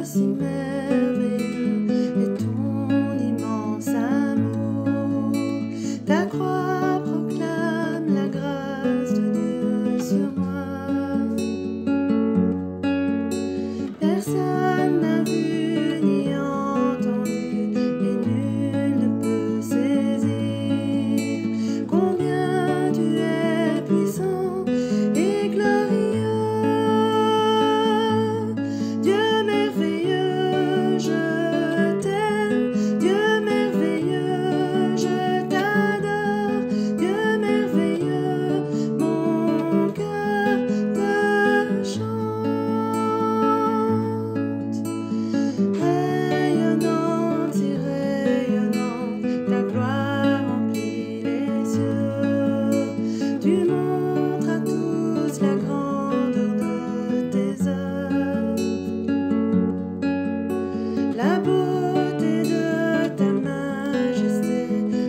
si merveilleux est ton immense amour. Ta croix proclame la grâce de Dieu sur moi. Personne n'a vu ni entendu et nul ne peut saisir combien tu es puissant et glorieux. Dieu merveilleux, je t'aime. Dieu merveilleux, je t'adore. Dieu merveilleux, mon cœur te chante. Rayonnante, si rayonnante, ta gloire remplit les cieux. Tu montres à tous la grandeur de tes œuvres, la beauté de ta majesté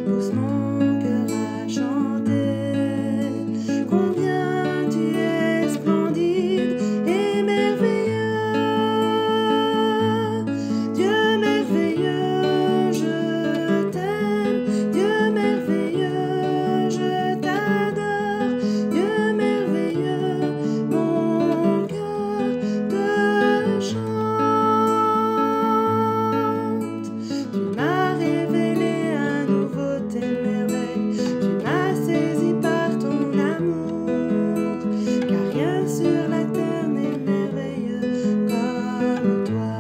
pousse mon cœur à chanter. Combien tu es splendide et merveilleux. Dieu merveilleux, je t'aime. Dieu merveilleux, je t'adore. Dieu merveilleux, mon cœur te chante. Tu m'as révélé à nouveau tes merveilles. Tu m'as saisi par ton amour, car rien sur la terre n'est merveilleux comme toi.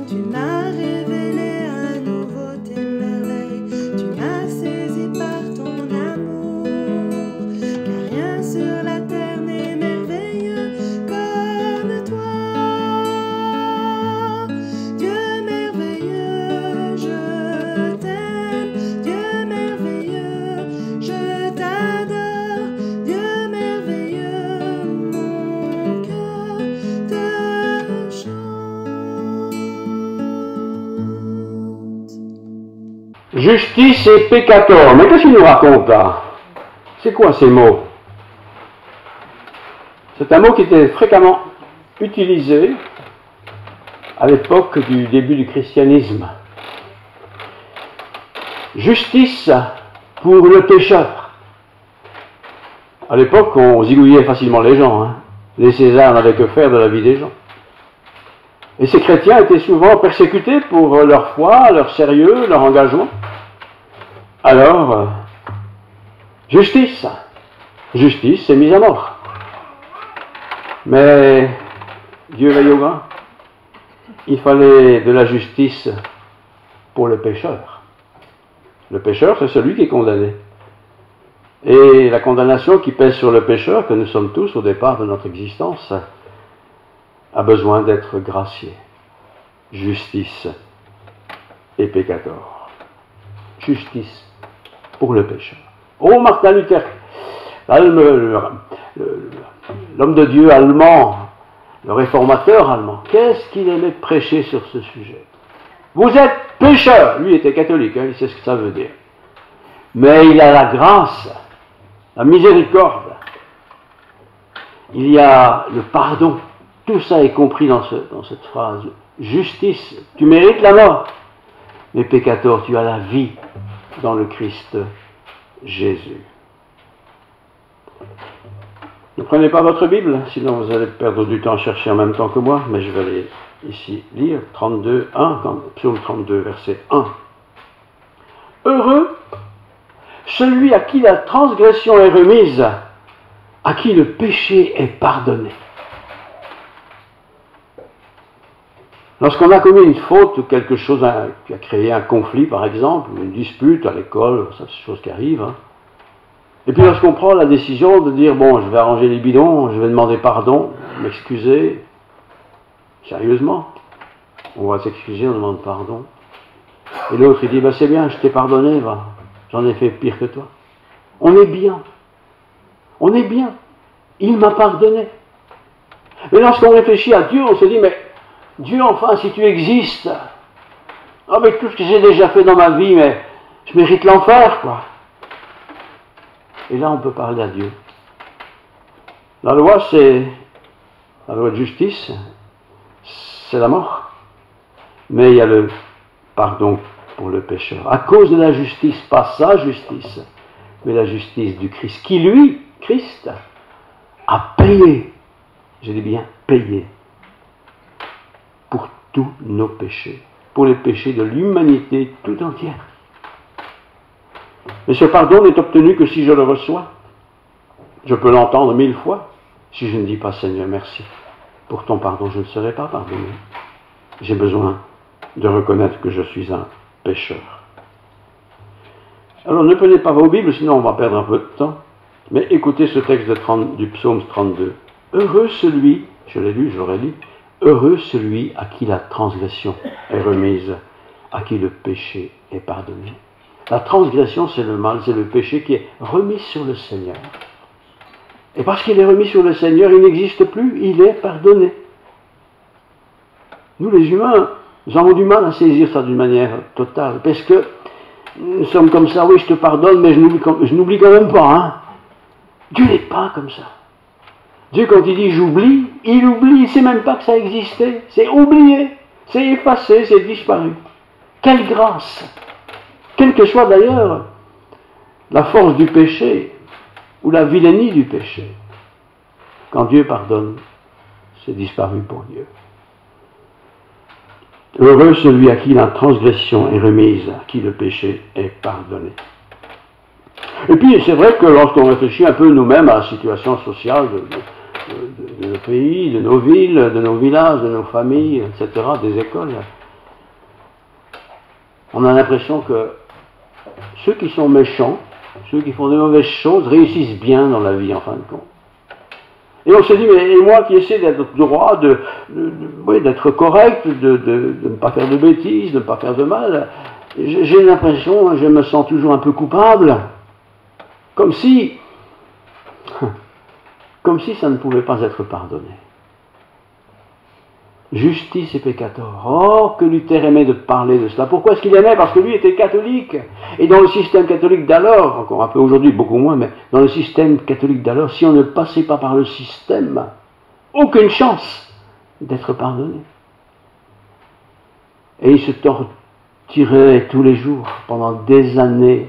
Tu m'as révélé à nouveau tes merveilles. Tu m'as saisi par ton amour, car rien sur la terre n'est merveilleux comme toi. Dieu merveilleux, je t'aime. Dieu merveilleux, je t'adore. Dieu merveilleux, mon cœur te chante. Justice et peccator. Mais qu'est-ce qu'il nous raconte là? C'est quoi ces mots? C'est un mot qui était fréquemment utilisé à l'époque du début du christianisme. Justice pour le pécheur. À l'époque, on zigouillait facilement les gens, hein. Les Césars n'avaient que faire de la vie des gens. Et ces chrétiens étaient souvent persécutés pour leur foi, leur sérieux, leur engagement. Alors, justice. Justice, c'est mise à mort. Mais Dieu veille au grain. Il fallait de la justice pour le pécheur. Le pécheur, c'est celui qui est condamné. Et la condamnation qui pèse sur le pécheur, que nous sommes tous au départ de notre existence, a besoin d'être gracié. Justice et peccator. Justice pour le pécheur. Oh, Martin Luther, l'homme de Dieu allemand, le réformateur allemand, qu'est-ce qu'il aimait prêcher sur ce sujet? Vous êtes pécheur. Lui était catholique, hein, il sait ce que ça veut dire. Mais il a la grâce, la miséricorde. Il y a le pardon. Tout ça est compris dans cette phrase. Justice, tu mérites la mort. Mais peccator, tu as la vie dans le Christ Jésus. Ne prenez pas votre Bible, sinon vous allez perdre du temps à chercher en même temps que moi, mais je vais aller ici lire 32, 1, psaume 32, verset 1. Heureux celui à qui la transgression est remise, à qui le péché est pardonné. Lorsqu'on a commis une faute ou quelque chose qui a créé un conflit, par exemple, ou une dispute à l'école, ça c'est des choses qui arrivent, hein. Et puis lorsqu'on prend la décision de dire, bon, je vais arranger les bidons, je vais demander pardon, m'excuser, sérieusement, on va s'excuser, on demande pardon. Et l'autre, il dit, c'est bien, je t'ai pardonné, va, j'en ai fait pire que toi. On est bien. On est bien. Il m'a pardonné. Mais lorsqu'on réfléchit à Dieu, on se dit, mais Dieu, enfin, si tu existes, avec tout ce que j'ai déjà fait dans ma vie, mais je mérite l'enfer, quoi. Et là, on peut parler à Dieu. La loi, c'est la loi de justice, c'est la mort. Mais il y a le pardon pour le pécheur. À cause de la justice, pas sa justice, mais la justice du Christ, qui lui, Christ, a payé, je dis bien payé, pour tous nos péchés, pour les péchés de l'humanité tout entière. Mais ce pardon n'est obtenu que si je le reçois. Je peux l'entendre 1000 fois. Si je ne dis pas Seigneur merci pour ton pardon, je ne serai pas pardonné. J'ai besoin de reconnaître que je suis un pécheur. Alors ne prenez pas vos Bibles, sinon on va perdre un peu de temps. Mais écoutez ce texte du psaume 32. Heureux celui, je l'ai lu, je l'aurais dit, heureux celui à qui la transgression est remise, à qui le péché est pardonné. La transgression, c'est le mal, c'est le péché qui est remis sur le Seigneur. Et parce qu'il est remis sur le Seigneur, il n'existe plus, il est pardonné. Nous les humains, nous avons du mal à saisir ça d'une manière totale, parce que nous sommes comme ça, oui je te pardonne, mais je n'oublie quand même pas. Hein. Dieu n'est pas comme ça. Dieu quand il dit j'oublie, il oublie, il ne sait même pas que ça existait, c'est oublié, c'est effacé, c'est disparu. Quelle grâce! Quelle que soit d'ailleurs la force du péché, ou la vilainie du péché, quand Dieu pardonne, c'est disparu pour Dieu. Heureux celui à qui la transgression est remise, à qui le péché est pardonné. Et puis c'est vrai que lorsqu'on réfléchit un peu nous-mêmes à la situation sociale de nos pays, de nos villes, de nos villages, de nos familles, etc., des écoles, on a l'impression que ceux qui sont méchants, ceux qui font de mauvaises choses, réussissent bien dans la vie en fin de compte. Et on se dit, mais moi qui essaie d'être droit, d'être correct, de ne pas faire de bêtises, de ne pas faire de mal, j'ai l'impression, je me sens toujours un peu coupable, comme si ça ne pouvait pas être pardonné. Justice et peccator. Oh, que Luther aimait de parler de cela. Pourquoi est-ce qu'il aimait? Parce que lui était catholique. Et dans le système catholique d'alors, encore un peu aujourd'hui, beaucoup moins, mais dans le système catholique d'alors, si on ne passait pas par le système, aucune chance d'être pardonné. Et il se torturait tous les jours, pendant des années,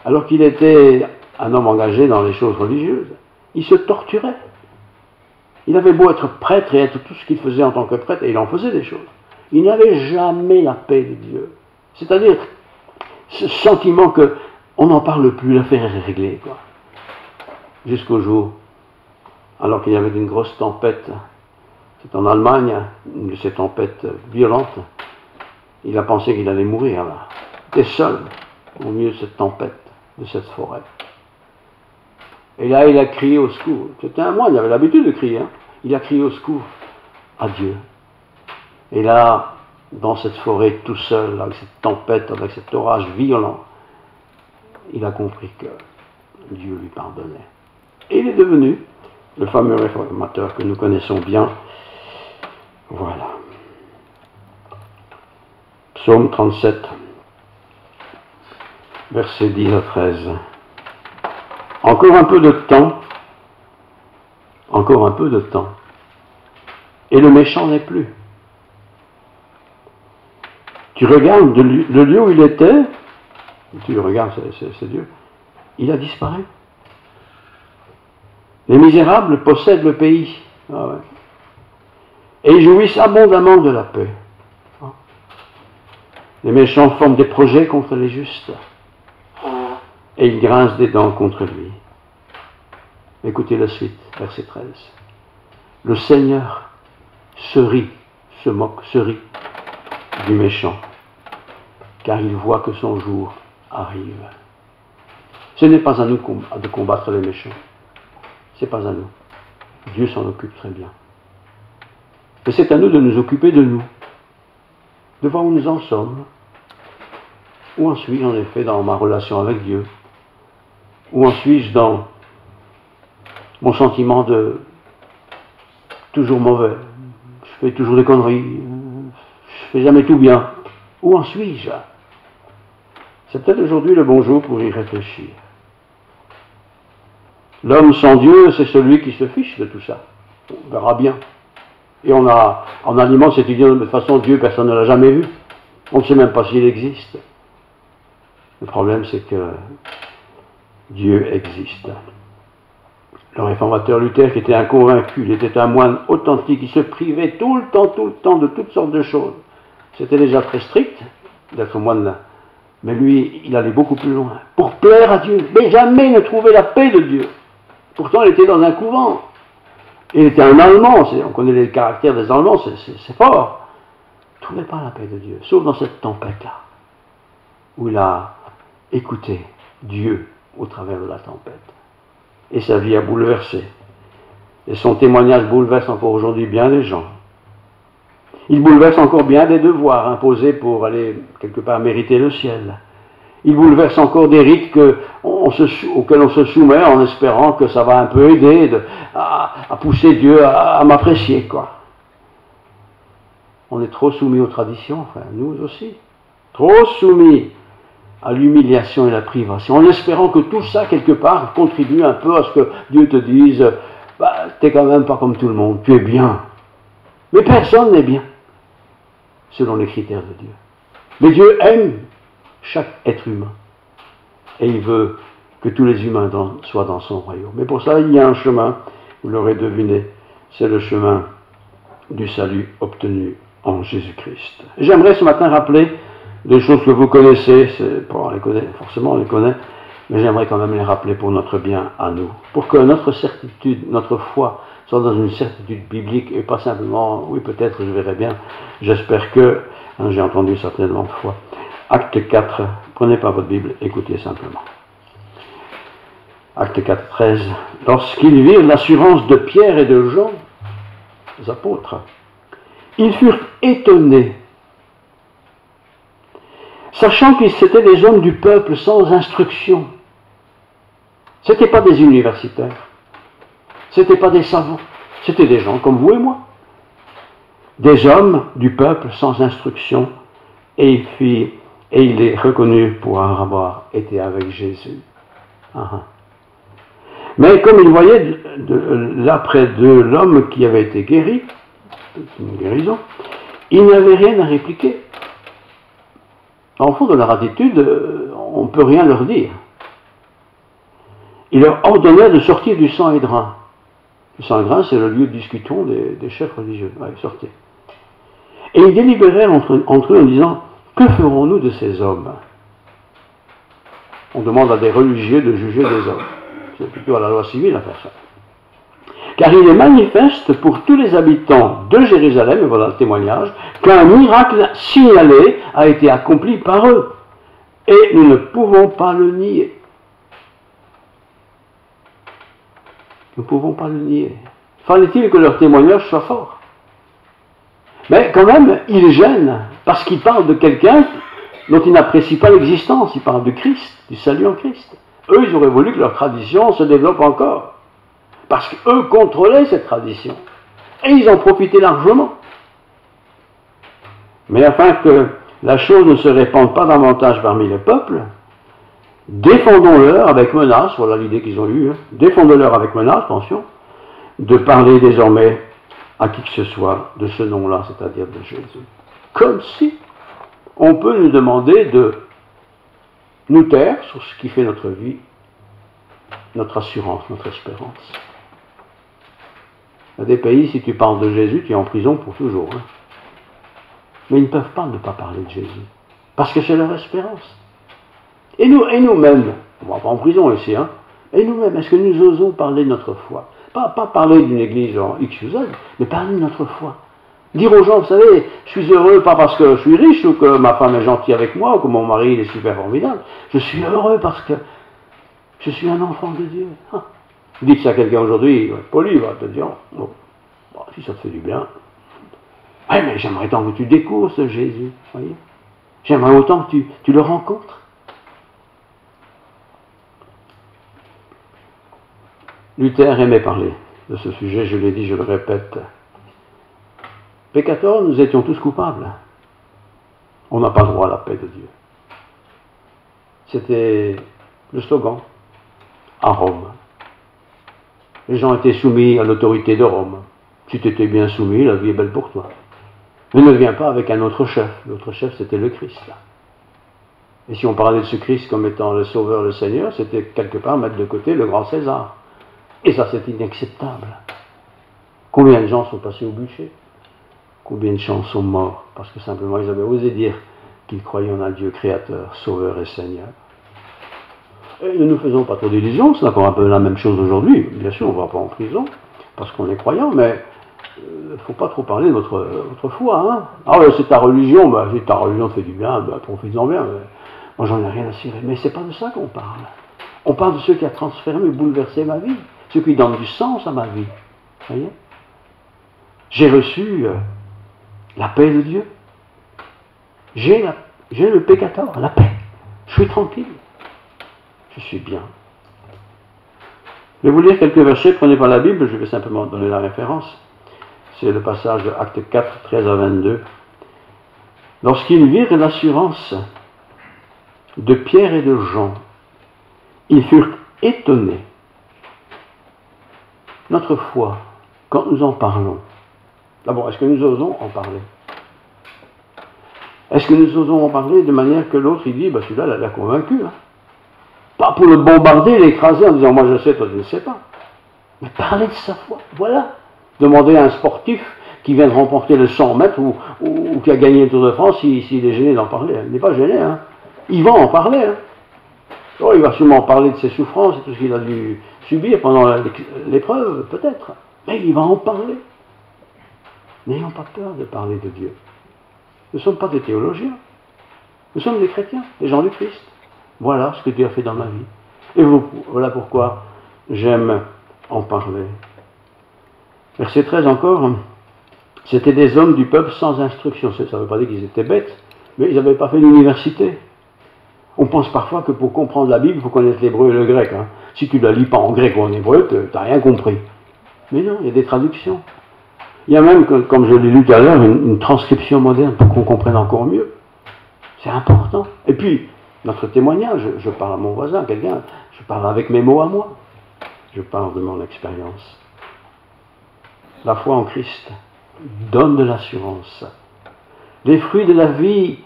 alors qu'il était un homme engagé dans les choses religieuses. Il se torturait. Il avait beau être prêtre et être tout ce qu'il faisait en tant que prêtre, et il en faisait des choses. Il n'avait jamais la paix de Dieu. C'est-à-dire ce sentiment qu'on n'en parle plus, l'affaire est réglée, quoi. Jusqu'au jour, alors qu'il y avait une grosse tempête, c'est en Allemagne, une de ces tempêtes violentes, il a pensé qu'il allait mourir là. Il était seul au milieu de cette tempête, de cette forêt. Et là, il a crié au secours. C'était un moine, il avait l'habitude de crier. Hein. Il a crié au secours à Dieu. Et là, dans cette forêt, tout seul, avec cette tempête, avec cet orage violent, il a compris que Dieu lui pardonnait. Et il est devenu le fameux réformateur que nous connaissons bien. Voilà. Psaume 37, versets 10 à 13. Encore un peu de temps, encore un peu de temps, et le méchant n'est plus. Tu regardes le lieu où il était, tu regardes, c'est Dieu, il a disparu. Les misérables possèdent le pays, ah ouais. Et ils jouissent abondamment de la paix. Les méchants forment des projets contre les justes. Et il grince des dents contre lui. Écoutez la suite, verset 13. Le Seigneur se rit, se moque, se rit du méchant, car il voit que son jour arrive. Ce n'est pas à nous de combattre les méchants. Ce n'est pas à nous. Dieu s'en occupe très bien. Mais c'est à nous de nous occuper de nous, de voir où nous en sommes, où en suis-je en effet dans ma relation avec Dieu, où en suis-je dans mon sentiment de toujours mauvais, je fais toujours des conneries, je fais jamais tout bien. Où en suis-je? C'est peut-être aujourd'hui le bon jour pour y réfléchir. L'homme sans Dieu, c'est celui qui se fiche de tout ça. On verra bien. Et on alimente cette idée, de toute façon, Dieu, personne ne l'a jamais vu. On ne sait même pas s'il existe. Le problème, c'est que Dieu existe. Le réformateur Luther, qui était inconvaincu, il était un moine authentique, il se privait tout le temps de toutes sortes de choses. C'était déjà très strict d'être moine là. Mais lui, il allait beaucoup plus loin, pour plaire à Dieu, mais jamais ne trouver la paix de Dieu. Pourtant, il était dans un couvent. Il était un Allemand, on connaît les caractères des Allemands, c'est fort. Il ne trouvait pas la paix de Dieu, sauf dans cette tempête-là, où il a écouté Dieu au travers de la tempête. Et sa vie a bouleversé. Et son témoignage bouleverse encore aujourd'hui bien des gens. Il bouleverse encore bien des devoirs imposés pour aller quelque part mériter le ciel. Il bouleverse encore des rites auxquels on se soumet en espérant que ça va un peu aider à pousser Dieu à m'apprécier, quoi. On est trop soumis aux traditions, enfin, nous aussi. Trop soumis à l'humiliation et la privation, en espérant que tout ça, quelque part, contribue un peu à ce que Dieu te dise, t'es quand même pas comme tout le monde, tu es bien. Mais personne n'est bien, selon les critères de Dieu. Mais Dieu aime chaque être humain. Et il veut que tous les humains soient dans son royaume. Mais pour ça, il y a un chemin, vous l'aurez deviné, c'est le chemin du salut obtenu en Jésus-Christ. J'aimerais ce matin rappeler des choses que vous connaissez, forcément on les connaît, mais j'aimerais quand même les rappeler pour notre bien à nous, pour que notre certitude, notre foi, soit dans une certitude biblique et pas simplement, oui peut-être je verrai bien, j'espère que, j'ai entendu certainement de foi. Acte 4, prenez pas votre Bible, écoutez simplement. Acte 4, 13. Lorsqu'ils virent l'assurance de Pierre et de Jean, les apôtres, ils furent étonnés, sachant qu'ils étaient des hommes du peuple sans instruction. Ce n'étaient pas des universitaires, ce n'étaient pas des savants, c'était des gens comme vous et moi. Des hommes du peuple sans instruction, et il est reconnu pour avoir été avec Jésus. Mais comme il voyait là près de l'homme qui avait été guéri, une guérison, il n'avait rien à répliquer. En fond de leur attitude, on ne peut rien leur dire. Il leur ordonnait de sortir du Sanhédrin. Le Sanhédrin, c'est le lieu de discussion des chefs religieux. Allez, sortez. Et ils délibérèrent entre eux en disant, que ferons-nous de ces hommes? On demande à des religieux de juger des hommes. C'est plutôt à la loi civile à faire ça. Car il est manifeste pour tous les habitants de Jérusalem, et voilà le témoignage, qu'un miracle signalé a été accompli par eux. Et nous ne pouvons pas le nier. Nous ne pouvons pas le nier. Fallait-il que leur témoignage soit fort? Mais quand même, ils gênent, parce qu'ils parlent de quelqu'un dont ils n'apprécient pas l'existence. Ils parlent du Christ, du salut en Christ. Eux, ils auraient voulu que leur tradition se développe encore. Parce qu'eux contrôlaient cette tradition. Et ils en profitaient largement. Mais afin que la chose ne se répande pas davantage parmi le peuple, défendons-leur avec menace, voilà l'idée qu'ils ont eue, défendons-leur avec menace, attention, de parler désormais à qui que ce soit de ce nom-là, c'est-à-dire de Jésus. Comme si on peut nous demander de nous taire sur ce qui fait notre vie, notre assurance, notre espérance. Il y a des pays, si tu parles de Jésus, tu es en prison pour toujours. Mais ils ne peuvent pas ne pas parler de Jésus, parce que c'est leur espérance. Et nous-mêmes, on ne va pas en prison ici, et nous-mêmes, est-ce que nous osons parler de notre foi? Pas parler d'une église en X ou Z, mais parler de notre foi. Dire aux gens, vous savez, je suis heureux pas parce que je suis riche ou que ma femme est gentille avec moi ou que mon mari il est super formidable. Je suis heureux parce que je suis un enfant de Dieu. Vous dites ça à quelqu'un aujourd'hui, il va être poli, il va te dire, bon, si ça te fait du bien. Ouais, mais j'aimerais tant que tu découvres ce Jésus, voyez. J'aimerais autant que tu le rencontres. Luther aimait parler de ce sujet, je l'ai dit, je le répète. Pécateurs, nous étions tous coupables. On n'a pas le droit à la paix de Dieu. C'était le slogan à Rome. Les gens étaient soumis à l'autorité de Rome. Si tu étais bien soumis, la vie est belle pour toi. Mais ne viens pas avec un autre chef. L'autre chef, c'était le Christ. Et si on parlait de ce Christ comme étant le Sauveur, le Seigneur, c'était quelque part mettre de côté le grand César. Et ça, c'est inacceptable. Combien de gens sont passés au bûcher? Combien de gens sont morts parce que simplement ils avaient osé dire qu'ils croyaient en un Dieu créateur, Sauveur et Seigneur. Et ne nous faisons pas trop d'illusions, c'est encore un peu la même chose aujourd'hui. Bien sûr, on ne va pas en prison parce qu'on est croyant, mais il ne faut pas trop parler de votre foi. Hein. Ah ouais, c'est ta religion, bah, si ta religion te fait du bien, bah, profites-en bien. Mais moi, j'en ai rien à cirer. Mais c'est pas de ça qu'on parle. On parle de ce qui a transformé, bouleversé ma vie, ce qui donne du sens à ma vie. Vous voyez? J'ai reçu la paix de Dieu. J'ai le pécateur, la paix. Je suis tranquille. Je suis bien. Je vais vous lire quelques versets, prenez pas la Bible, je vais simplement donner la référence. C'est le passage de Acte 4, 13 à 22. Lorsqu'ils virent l'assurance de Pierre et de Jean, ils furent étonnés. Notre foi, quand nous en parlons, d'abord, est-ce que nous osons en parler? Est-ce que nous osons en parler de manière que l'autre, il dit, bah celui-là, l'a convaincu. Hein. Pas pour le bombarder, l'écraser en disant, moi je sais, toi tu ne sais pas. Mais parler de sa foi, voilà. Demander à un sportif qui vient de remporter le 100 mètres ou qui a gagné le Tour de France, s'il est gêné d'en parler. Il n'est pas gêné, hein. Il va en parler. Hein. Oh, il va sûrement parler de ses souffrances et tout ce qu'il a dû subir pendant l'épreuve, peut-être. Mais il va en parler. N'ayons pas peur de parler de Dieu. Nous ne sommes pas des théologiens. Nous sommes des chrétiens, des gens du Christ. Voilà ce que Dieu a fait dans ma vie. Et voilà pourquoi j'aime en parler. Verset 13 encore. C'était des hommes du peuple sans instruction. Ça ne veut pas dire qu'ils étaient bêtes, mais ils n'avaient pas fait l'université. On pense parfois que pour comprendre la Bible, il faut connaître l'hébreu et le grec. Hein. Si tu ne la lis pas en grec ou en hébreu, tu n'as rien compris. Mais non, il y a des traductions. Il y a même, comme je l'ai lu tout à l'heure, une transcription moderne pour qu'on comprenne encore mieux. C'est important. Et puis, notre témoignage, je parle à mon voisin, à quelqu'un, je parle avec mes mots à moi. Je parle de mon expérience. La foi en Christ donne de l'assurance. Les fruits de la vie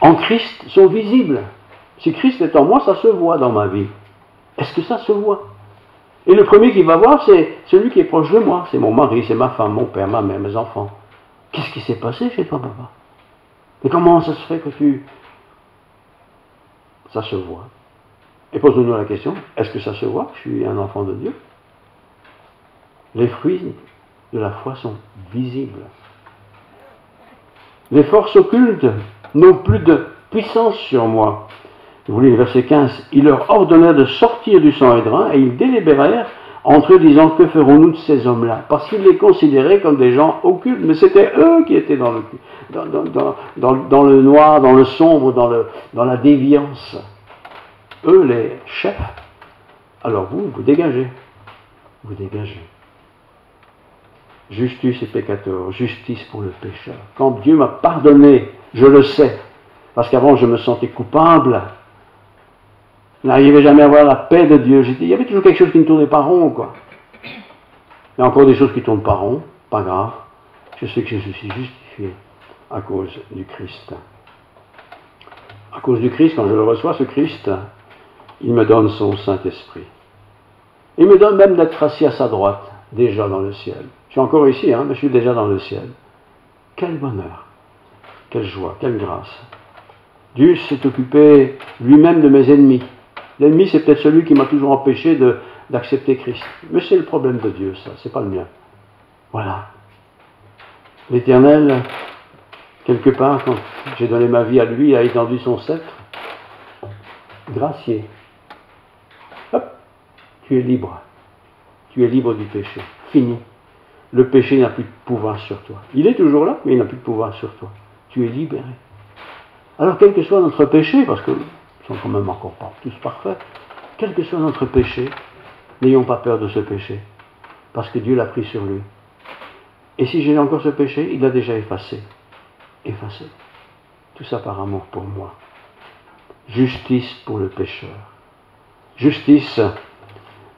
en Christ sont visibles. Si Christ est en moi, ça se voit dans ma vie. Est-ce que ça se voit? Et le premier qui va voir, c'est celui qui est proche de moi. C'est mon mari, c'est ma femme, mon père, ma mère, mes enfants. Qu'est-ce qui s'est passé chez toi, papa? Et comment ça se fait que ça se voit? Et posons-nous la question, est-ce que ça se voit que je suis un enfant de Dieu? Les fruits de la foi sont visibles. Les forces occultes n'ont plus de puissance sur moi. Vous lisez le verset 15. Ils leur ordonnèrent de sortir du Sanhédrin et ils délibérèrent entre eux disant, que ferons-nous de ces hommes-là? Parce qu'ils les considéraient comme des gens occultes, mais c'était eux qui étaient dans le noir, dans le sombre, dans la déviance. Eux, les chefs. Alors vous dégagez. Vous dégagez. Justice et pécateur, justice pour le pécheur. Quand Dieu m'a pardonné, je le sais, parce qu'avant je me sentais coupable, je n'arrivais jamais à avoir la paix de Dieu. Il y avait toujours quelque chose qui ne tournait pas rond, quoi. Il y a encore des choses qui ne tournent pas rond, pas grave. Je sais que je suis justifié à cause du Christ. À cause du Christ, quand je le reçois, ce Christ, il me donne son Saint-Esprit. Il me donne même d'être assis à sa droite, déjà dans le ciel. Je suis encore ici, hein, mais je suis déjà dans le ciel. Quel bonheur, quelle joie, quelle grâce. Dieu s'est occupé lui-même de mes ennemis. L'ennemi, c'est peut-être celui qui m'a toujours empêché d'accepter Christ. Mais c'est le problème de Dieu, ça, c'est pas le mien. Voilà. L'Éternel, quelque part, quand j'ai donné ma vie à lui, a étendu son sceptre. Gracié. Hop, tu es libre. Tu es libre du péché. Fini. Le péché n'a plus de pouvoir sur toi. Il est toujours là, mais il n'a plus de pouvoir sur toi. Tu es libéré. Alors, quel que soit notre péché, parce que nous ne sommes quand même encore pas tous parfaits, quel que soit notre péché, n'ayons pas peur de ce péché, parce que Dieu l'a pris sur lui. Et si j'ai encore ce péché, il l'a déjà effacé. Effacé. Tout ça par amour pour moi. Justice pour le pécheur. Justice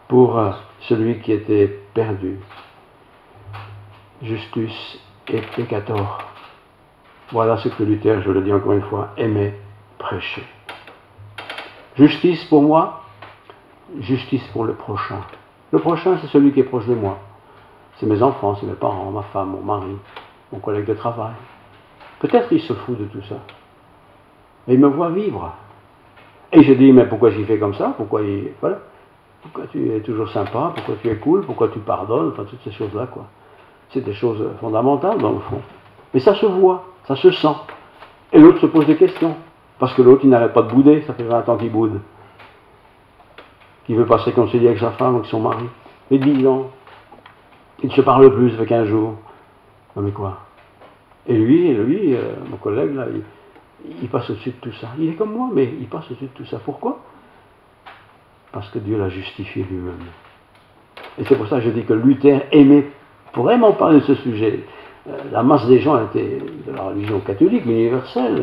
pour celui qui était perdu. Justus et peccator. Voilà ce que Luther, je le dis encore une fois, aimait prêcher. Justice pour moi, justice pour le prochain. Le prochain, c'est celui qui est proche de moi. C'est mes enfants, c'est mes parents, ma femme, mon mari, mon collègue de travail. Peut-être il se fout de tout ça. Mais il me voit vivre. Et je dis, mais pourquoi j'y fais comme ça? Pourquoi tu es toujours sympa? Pourquoi tu es cool? Pourquoi tu pardonnes? Enfin, toutes ces choses-là, quoi. C'est des choses fondamentales, dans le fond. Mais ça se voit, ça se sent. Et l'autre se pose des questions. Parce que l'autre, il n'arrête pas de bouder, ça fait 20 ans qu'il boude. Qu'il veut pas se réconcilier avec sa femme, avec son mari. Et 10 ans. Il ne se parle plus, ça fait 15 jours. Non mais quoi? Et lui, mon collègue, là, il passe au-dessus de tout ça. Il est comme moi, mais il passe au-dessus de tout ça. Pourquoi? Parce que Dieu l'a justifié lui-même. Et c'est pour ça que je dis que Luther aimait vraiment parler de ce sujet. La masse des gens étaient de la religion catholique, universelle,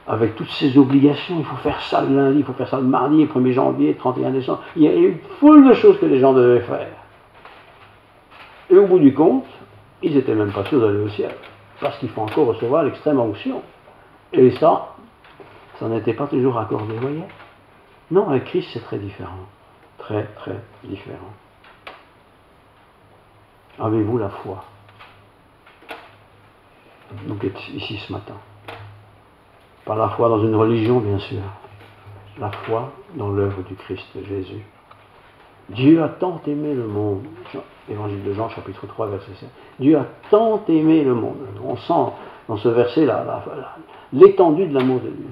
avec toutes ces obligations. Il faut faire ça le lundi, il faut faire ça le mardi, le 1er janvier, 31 décembre. Il y a une foule de choses que les gens devaient faire. Et au bout du compte, ils n'étaient même pas sûrs d'aller au ciel. Parce qu'il faut encore recevoir l'extrême onction. Et ça n'était pas toujours accordé, vous voyez? Non, avec Christ, c'est très différent. Très, très différent. Avez-vous la foi? Donc, ici ce matin. Pas la foi dans une religion, bien sûr. La foi dans l'œuvre du Christ Jésus. Dieu a tant aimé le monde. Évangile de Jean, chapitre 3, verset 7. Dieu a tant aimé le monde. On sent dans ce verset l'étendue de l'amour de Dieu.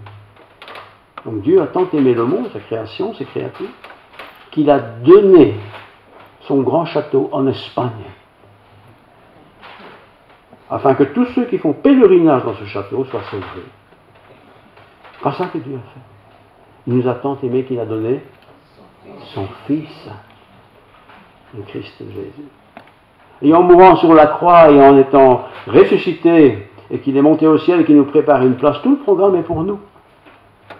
Donc Dieu a tant aimé le monde, sa création, ses créatures, qu'il a donné son grand château en Espagne, afin que tous ceux qui font pèlerinage dans ce château soient sauvés. C'est pas ça que Dieu a fait. Il nous a tant aimé qu'il a donné son Fils, le Christ Jésus. Et en mourant sur la croix et en étant ressuscité, et qu'il est monté au ciel et qu'il nous prépare une place, tout le programme est pour nous.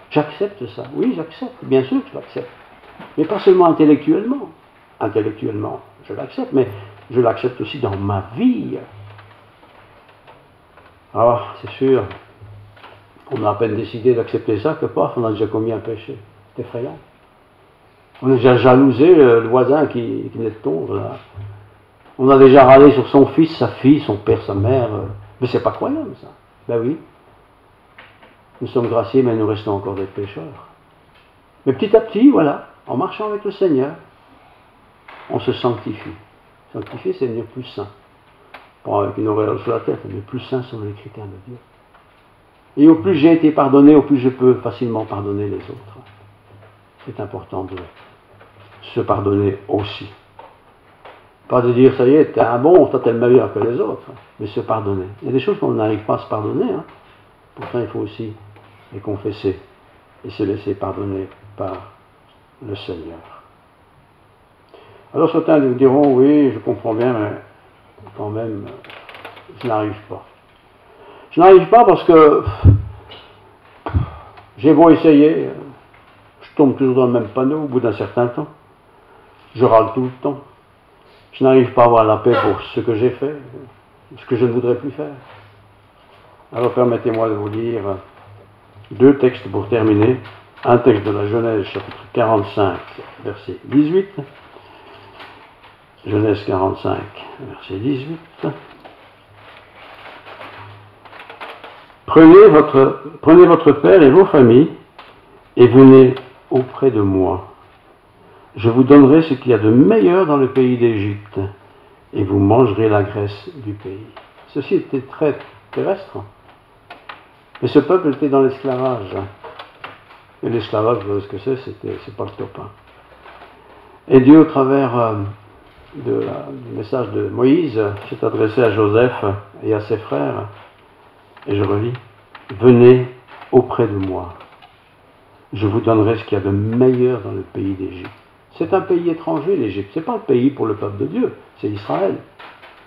J'accepte ça. Oui, j'accepte. Bien sûr que je l'accepte. Mais pas seulement intellectuellement. Intellectuellement, je l'accepte, mais je l'accepte aussi dans ma vie. Alors, c'est sûr, on a à peine décidé d'accepter ça que paf, on a déjà commis un péché. C'est effrayant. On a déjà jalousé le voisin qui venait de tomber, là. On a déjà râlé sur son fils, sa fille, son père, sa mère. Mais c'est pas croyable, ça. Ben oui. Nous sommes graciés, mais nous restons encore des pécheurs. Mais petit à petit, voilà, en marchant avec le Seigneur, on se sanctifie. Sanctifier, c'est devenir plus saint. Pas avec une auréole sur la tête, mais plus saint selon les critères de Dieu. Et au plus j'ai été pardonné, au plus je peux facilement pardonner les autres. C'est important de se pardonner aussi. Pas de dire, ça y est, t'es un bon, toi t'es le meilleur que les autres, mais se pardonner. Il y a des choses qu'on n'arrive pas à se pardonner, hein. Pourtant il faut aussi les confesser et se laisser pardonner par le Seigneur. Alors certains vous diront, oui, je comprends bien, mais quand même, je n'arrive pas. Je n'arrive pas parce que j'ai beau essayer, je tombe toujours dans le même panneau au bout d'un certain temps. Je râle tout le temps. Je n'arrive pas à avoir la paix pour ce que j'ai fait, ce que je ne voudrais plus faire. Alors permettez-moi de vous lire deux textes pour terminer. Un texte de la Genèse, chapitre 45, verset 18. Genèse 45, verset 18. Prenez votre père et vos familles et venez auprès de moi. Je vous donnerai ce qu'il y a de meilleur dans le pays d'Égypte et vous mangerez la graisse du pays. Ceci était très terrestre. Mais ce peuple était dans l'esclavage. Et l'esclavage, vous savez ce que c'est pas le top. Hein. Et Dieu, au travers du message de Moïse, s'est adressé à Joseph et à ses frères. Et je relis, venez auprès de moi. Je vous donnerai ce qu'il y a de meilleur dans le pays d'Égypte. C'est un pays étranger, l'Égypte. Ce n'est pas le pays pour le peuple de Dieu, c'est Israël.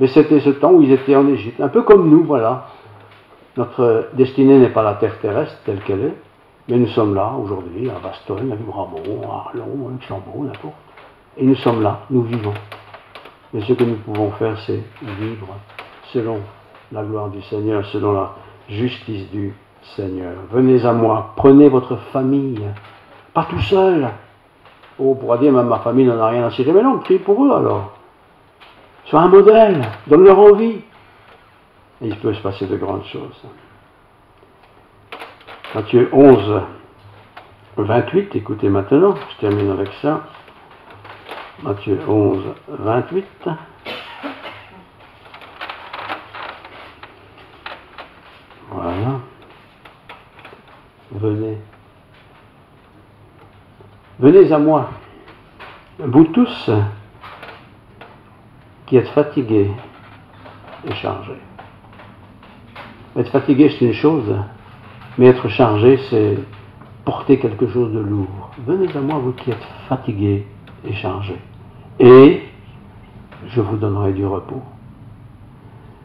Mais c'était ce temps où ils étaient en Égypte. Un peu comme nous, voilà. Notre destinée n'est pas la terre terrestre telle qu'elle est, mais nous sommes là aujourd'hui, à Bastogne, à Libramont, à Arlon, à Luxembourg, n'importe. Et nous sommes là, nous vivons. Mais ce que nous pouvons faire, c'est vivre selon la gloire du Seigneur, selon la justice du Seigneur. Venez à moi, prenez votre famille, pas tout seul. Oh, on pourra dire, même ma famille n'en a rien à cirer. Mais non, prie pour eux alors. Sois un modèle, donne-leur envie. Et il peut se passer de grandes choses. Matthieu 11, 28, écoutez maintenant, je termine avec ça. Matthieu 11, 28. Voilà. Venez. Venez à moi, vous tous qui êtes fatigués et chargés. Être fatigué, c'est une chose, mais être chargé, c'est porter quelque chose de lourd. Venez à moi, vous qui êtes fatigués et chargés, et je vous donnerai du repos.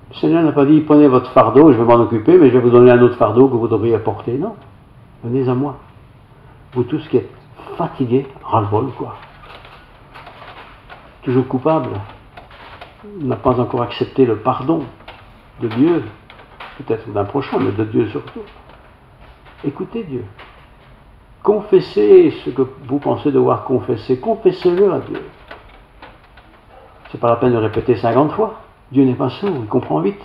Le Seigneur n'a pas dit, prenez votre fardeau, je vais m'en occuper, mais je vais vous donner un autre fardeau que vous devriez porter. Non, venez à moi, vous tous qui êtes fatigués, ras-le-bol quoi. Toujours coupable, n'a pas encore accepté le pardon de Dieu, peut-être d'un prochain, mais de Dieu surtout. Écoutez Dieu. Confessez ce que vous pensez devoir confesser. Confessez-le à Dieu. C'est pas la peine de répéter 50 fois. Dieu n'est pas sourd, il comprend vite.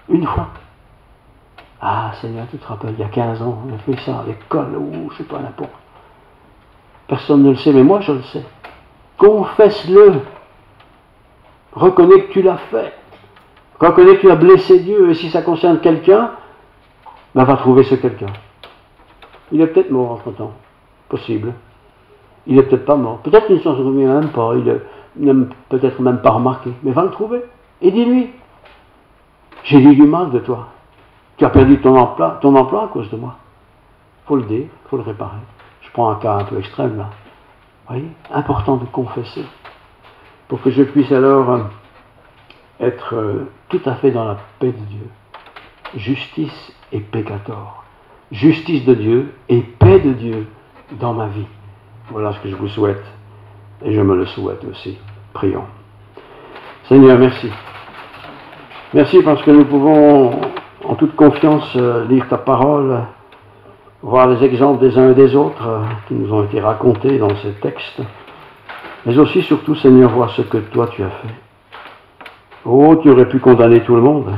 Une fois. Ah Seigneur, tu te rappelles, il y a 15 ans, on a fait ça à l'école, ou je sais pas, n'importe. Personne ne le sait, mais moi je le sais. Confesse-le. Reconnais que tu l'as fait. Reconnais que tu as blessé Dieu. Et si ça concerne quelqu'un, ben va trouver ce quelqu'un. Il est peut-être mort entre-temps. Possible. Il est peut-être pas mort. Peut-être qu'il ne s'en souvient même pas. Il n'a peut-être même pas remarqué. Mais va le trouver. Et dis-lui, j'ai dit du mal de toi. Tu as perdu ton emploi à cause de moi. Il faut le dire, il faut le réparer. Je prends un cas un peu extrême là. Vous voyez, important de confesser. Pour que je puisse alors être tout à fait dans la paix de Dieu. Justice et peccator. Justice de Dieu et paix de Dieu dans ma vie. Voilà ce que je vous souhaite. Et je me le souhaite aussi. Prions. Seigneur, merci. Merci parce que nous pouvons en toute confiance lire ta parole, voir les exemples des uns et des autres qui nous ont été racontés dans ces textes, mais aussi surtout, Seigneur, voir ce que toi tu as fait. Oh, tu aurais pu condamner tout le monde,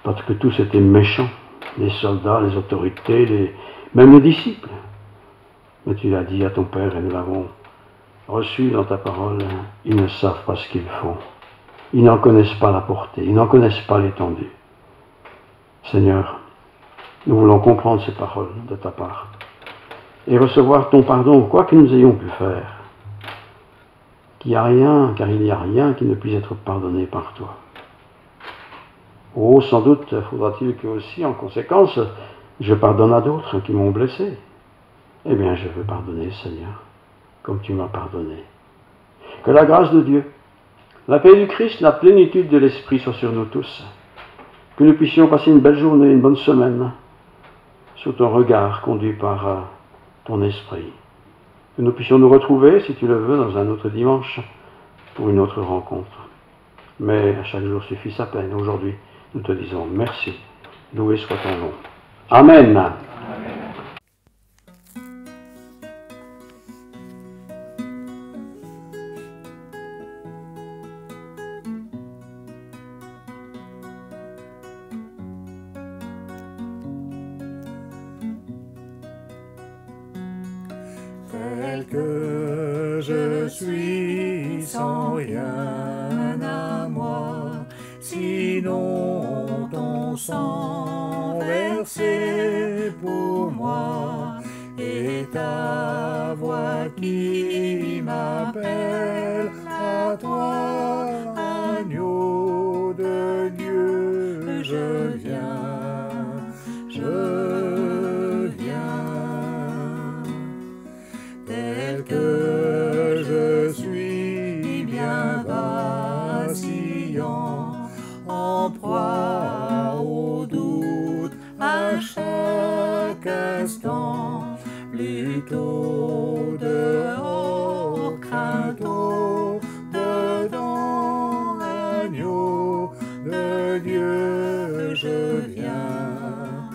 parce que tous étaient méchants, les soldats, les autorités, même les disciples. Mais tu l'as dit à ton Père, et nous l'avons reçu dans ta parole, ils ne savent pas ce qu'ils font. Ils n'en connaissent pas la portée, ils n'en connaissent pas l'étendue. Seigneur, nous voulons comprendre ces paroles de ta part et recevoir ton pardon, quoi que nous ayons pu faire. Qu'il n'y a rien, car il n'y a rien qui ne puisse être pardonné par toi. Oh, sans doute faudra-t-il que aussi, en conséquence, je pardonne à d'autres qui m'ont blessé. Eh bien, je veux pardonner, Seigneur, comme tu m'as pardonné. Que la grâce de Dieu, la paix du Christ, la plénitude de l'Esprit soit sur nous tous. Que nous puissions passer une belle journée, une bonne semaine, sous ton regard conduit par ton Esprit. Que nous puissions nous retrouver, si tu le veux, dans un autre dimanche, pour une autre rencontre. Mais à chaque jour suffit sa peine. Aujourd'hui, nous te disons merci. Loué soit ton nom. Amen. Amen. Tel que je suis, sans rien à moi, sinon ton sang versé pour moi, et ta voix qui m'appelle à toi, agneau de Dieu, je viens. Tel que je suis bien vacillant, en proie au doute à chaque instant, plutôt dehors craint de Dieu, je viens,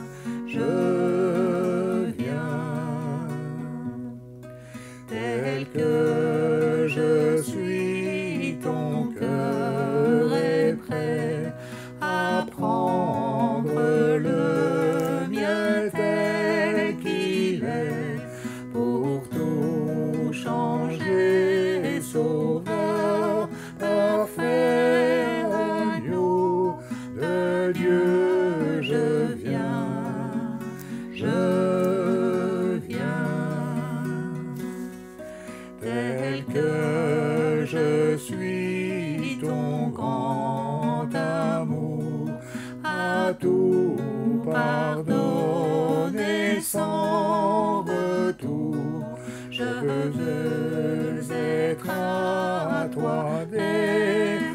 tel que je suis, ton cœur est prêt à prendre le mien tel qu'il est, pour tout changer, Sauveur, parfait agneau de Dieu, je viens, tel que je suis, ton grand amour à tout pardonner sans retour. Je veux être à toi dès